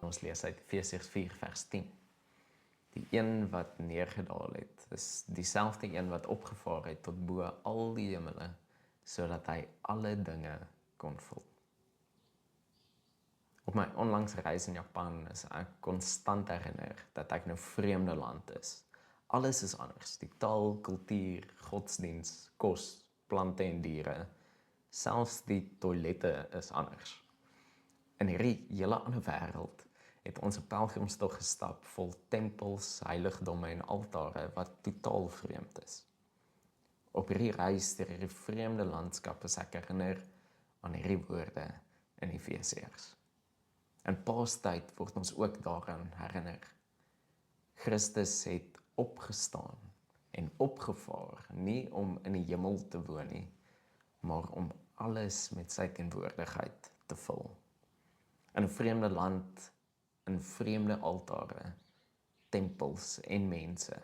ons lees uit Efesiërs 4 vers 10. Die een wat neergedaal het, is dieselfde een wat opgevaar het tot bo al die hemele, sodat hy alle dinge kon vul. Op my onlangse reis in Japan is ek konstant herinner dat ek nou vreemde land is. Alles is anders, die taal, kultuur, godsdiens, kos, plante en diere, selfs die toilette is anders. In hierdie hele ander wêreld het ons 'n pelgrimstog gestap vol tempels, heiligdomme en altare wat totaal vreemd is. Op hierdie reis deur hierdie vreemde landskap is ek herinner aan hierdie woorde in Efesiërs. In Paastyd word ons ook daaraan herinner. Christus het opgestaan en opgevaar, nie om in die hemel te woon nie, maar om alles met sy teenwoordigheid te vul. In 'n vreemde land, in vreemde altare, tempels en mense,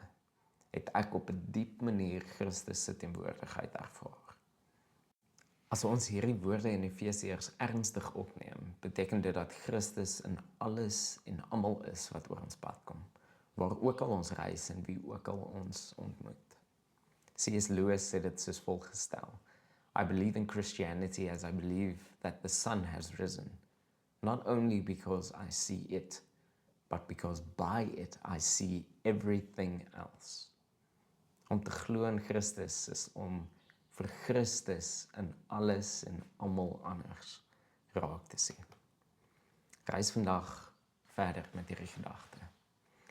het ek op 'n diep manier Christus se teenwoordigheid ervaar. As ons hierdie woorde in Efesiërs ernstig opneem, beteken dit dat Christus in alles en almal is wat oor ons pad kom, waar ook al ons reis en wie ook al ons ontmoet. C.S. Lewis het dit soos volgestel: I believe in Christianity as I believe that the sun has risen, not only because I see it, but because by it I see everything else. Om te glo in Christus is om vir Christus in alles en almal anders raak te sien. Reis vandag verder met hierdie gedagte.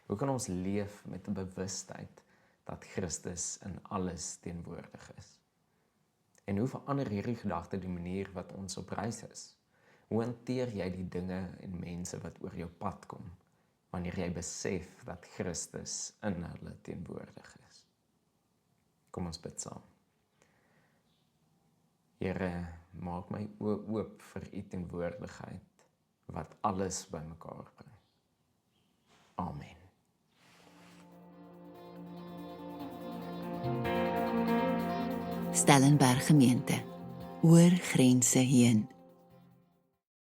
Hoe kan ons leef met 'n bewustheid dat Christus in alles teenwoordig is? En hoe verander hierdie gedagte die manier wat ons op reis is? Hoe hanteer jy die dinge en mense wat oor jou pad kom, wanneer jy besef dat Christus in hulle teenwoordig is? Kom ons bid saam. Here, maak my oë oop vir u teenwoordigheid wat alles bymekaar bring. Amen. Stellenberg Gemeente, oor grense heen.